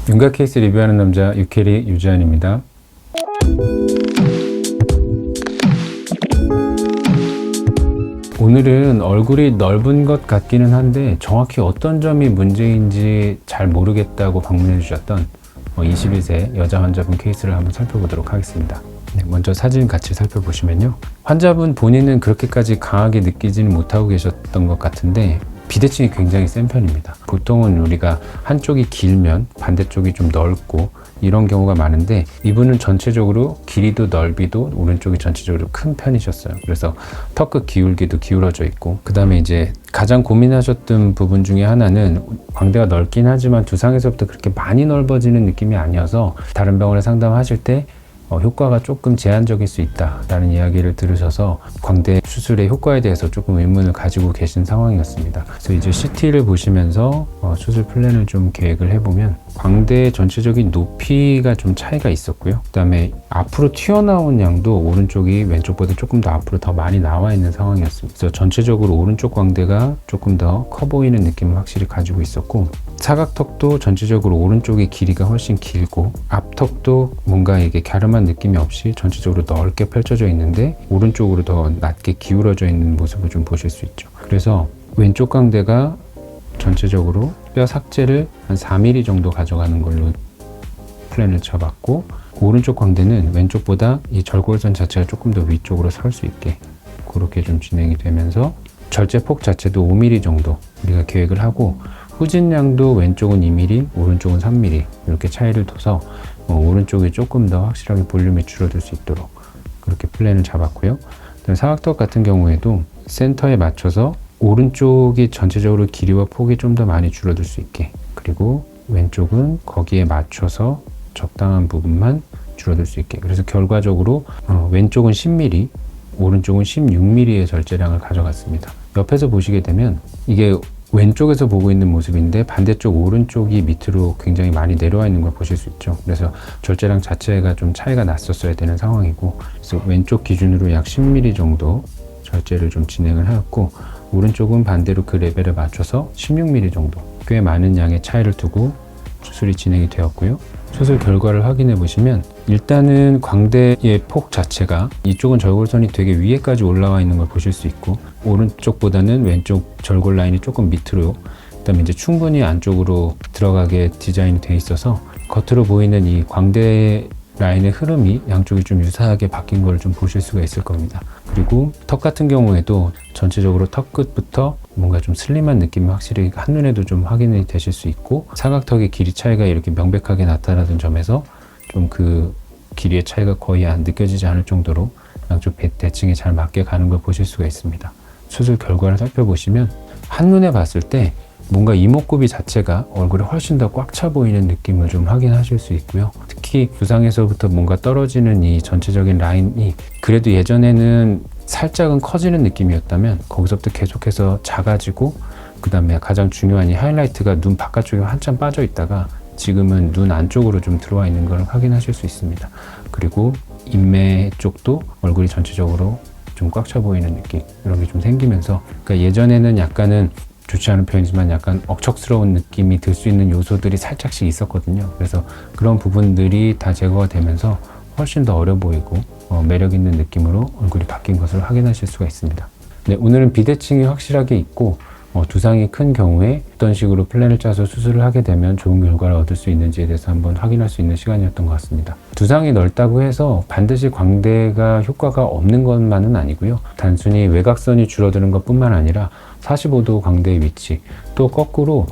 윤곽 케이스 리뷰하는 남자 유캐리 유지환입니다. 오늘은 얼굴이 넓은 것 같기는 한데 정확히 어떤 점이 문제인지 잘 모르겠다고 방문해 주셨던 21세 여자 환자분 케이스를 한번 살펴보도록 하겠습니다. 먼저 사진 같이 살펴보시면요, 환자분 본인은 그렇게까지 강하게 느끼지는 못하고 계셨던 것 같은데 비대칭이 굉장히 센 편입니다. 보통은 우리가 한쪽이 길면 반대쪽이 좀 넓고 이런 경우가 많은데, 이분은 전체적으로 길이도 넓이도 오른쪽이 전체적으로 큰 편이셨어요. 그래서 턱끝 기울기도 기울어져 있고, 그 다음에 이제 가장 고민하셨던 부분 중에 하나는 광대가 넓긴 하지만 두상에서부터 그렇게 많이 넓어지는 느낌이 아니어서 다른 병원에 상담하실 때 효과가 조금 제한적일 수 있다라는 이야기를 들으셔서 광대 수술의 효과에 대해서 조금 의문을 가지고 계신 상황이었습니다. 그래서 이제 CT를 보시면서 수술 플랜을 좀 계획을 해보면 광대의 전체적인 높이가 좀 차이가 있었고요. 그 다음에 앞으로 튀어나온 양도 오른쪽이 왼쪽보다 조금 더 앞으로 더 많이 나와 있는 상황이었습니다. 그래서 전체적으로 오른쪽 광대가 조금 더 커 보이는 느낌을 확실히 가지고 있었고, 사각턱도 전체적으로 오른쪽의 길이가 훨씬 길고 앞턱도 뭔가 이게 갸름한 느낌이 없이 전체적으로 넓게 펼쳐져 있는데 오른쪽으로 더 낮게 기울어져 있는 모습을 좀 보실 수 있죠. 그래서 왼쪽 광대가 전체적으로 뼈 삭제를 한 4mm 정도 가져가는 걸로 플랜을 쳐봤고, 오른쪽 광대는 왼쪽보다 이 절골선 자체가 조금 더 위쪽으로 설 수 있게 그렇게 좀 진행이 되면서 절제 폭 자체도 5mm 정도 우리가 계획을 하고, 후진량도 왼쪽은 2mm, 오른쪽은 3mm 이렇게 차이를 둬서 오른쪽이 조금 더 확실하게 볼륨이 줄어들 수 있도록 그렇게 플랜을 잡았고요. 사각턱 같은 경우에도 센터에 맞춰서 오른쪽이 전체적으로 길이와 폭이 좀 더 많이 줄어들 수 있게, 그리고 왼쪽은 거기에 맞춰서 적당한 부분만 줄어들 수 있게, 그래서 결과적으로 왼쪽은 10mm, 오른쪽은 16mm의 절제량을 가져갔습니다. 옆에서 보시게 되면 이게 왼쪽에서 보고 있는 모습인데 반대쪽 오른쪽이 밑으로 굉장히 많이 내려와 있는 걸 보실 수 있죠. 그래서 절제량 자체가 좀 차이가 났었어야 되는 상황이고, 그래서 왼쪽 기준으로 약 10mm 정도 절제를 좀 진행을 하였고, 오른쪽은 반대로 그 레벨에 맞춰서 16mm 정도 꽤 많은 양의 차이를 두고 수술이 진행이 되었고요. 수술 결과를 확인해 보시면 일단은 광대의 폭 자체가 이쪽은 절골선이 되게 위에까지 올라와 있는 걸 보실 수 있고, 오른쪽보다는 왼쪽 절골 라인이 조금 밑으로, 그다음에 이제 충분히 안쪽으로 들어가게 디자인이 돼 있어서 겉으로 보이는 이 광대 라인의 흐름이 양쪽이 좀 유사하게 바뀐 걸 좀 보실 수가 있을 겁니다. 그리고 턱 같은 경우에도 전체적으로 턱 끝부터 뭔가 좀 슬림한 느낌이 확실히 한눈에도 좀 확인이 되실 수 있고, 사각턱의 길이 차이가 이렇게 명백하게 나타나던 점에서 좀 그 길이의 차이가 거의 안 느껴지지 않을 정도로 양쪽 대칭에 잘 맞게 가는 걸 보실 수가 있습니다. 수술 결과를 살펴보시면 한눈에 봤을 때 뭔가 이목구비 자체가 얼굴에 훨씬 더 꽉 차 보이는 느낌을 좀 확인하실 수 있고요. 특히 두상에서부터 뭔가 떨어지는 이 전체적인 라인이 그래도 예전에는 살짝은 커지는 느낌이었다면 거기서부터 계속해서 작아지고, 그 다음에 가장 중요한 이 하이라이트가 눈 바깥쪽에 한참 빠져 있다가 지금은 눈 안쪽으로 좀 들어와 있는 걸 확인하실 수 있습니다. 그리고 인매 쪽도 얼굴이 전체적으로 좀 꽉 차 보이는 느낌, 이런 게 좀 생기면서, 그러니까 예전에는 약간은 좋지 않은 표현이지만 약간 억척스러운 느낌이 들 수 있는 요소들이 살짝씩 있었거든요. 그래서 그런 부분들이 다 제거가 되면서 훨씬 더 어려 보이고 매력 있는 느낌으로 얼굴이 바뀐 것을 확인하실 수가 있습니다. 네, 오늘은 비대칭이 확실하게 있고 두상이 큰 경우에 어떤 식으로 플랜을 짜서 수술을 하게 되면 좋은 결과를 얻을 수 있는지에 대해서 한번 확인할 수 있는 시간이었던 것 같습니다. 두상이 넓다고 해서 반드시 광대가 효과가 없는 것만은 아니고요. 단순히 외곽선이 줄어드는 것뿐만 아니라 45도 광대의 위치, 또 거꾸로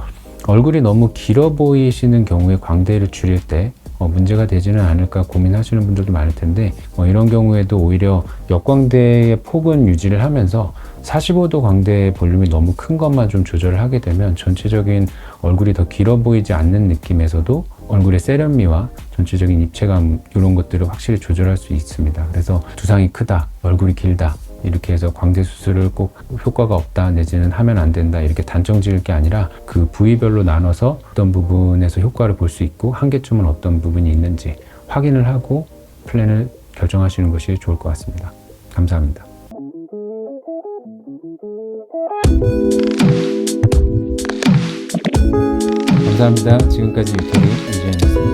얼굴이 너무 길어 보이시는 경우에 광대를 줄일 때 문제가 되지는 않을까 고민하시는 분들도 많을 텐데, 이런 경우에도 오히려 역광대의 폭은 유지를 하면서 45도 광대의 볼륨이 너무 큰 것만 좀 조절을 하게 되면 전체적인 얼굴이 더 길어 보이지 않는 느낌에서도 얼굴의 세련미와 전체적인 입체감, 이런 것들을 확실히 조절할 수 있습니다. 그래서 두상이 크다, 얼굴이 길다 이렇게 해서 광대 수술을 꼭 효과가 없다 내지는 하면 안 된다 이렇게 단정 지을 게 아니라 그 부위별로 나눠서 어떤 부분에서 효과를 볼 수 있고 한계점은 어떤 부분이 있는지 확인을 하고 플랜을 결정하시는 것이 좋을 것 같습니다. 감사합니다. 감사합니다. 지금까지 유태리 유지현이었습니다.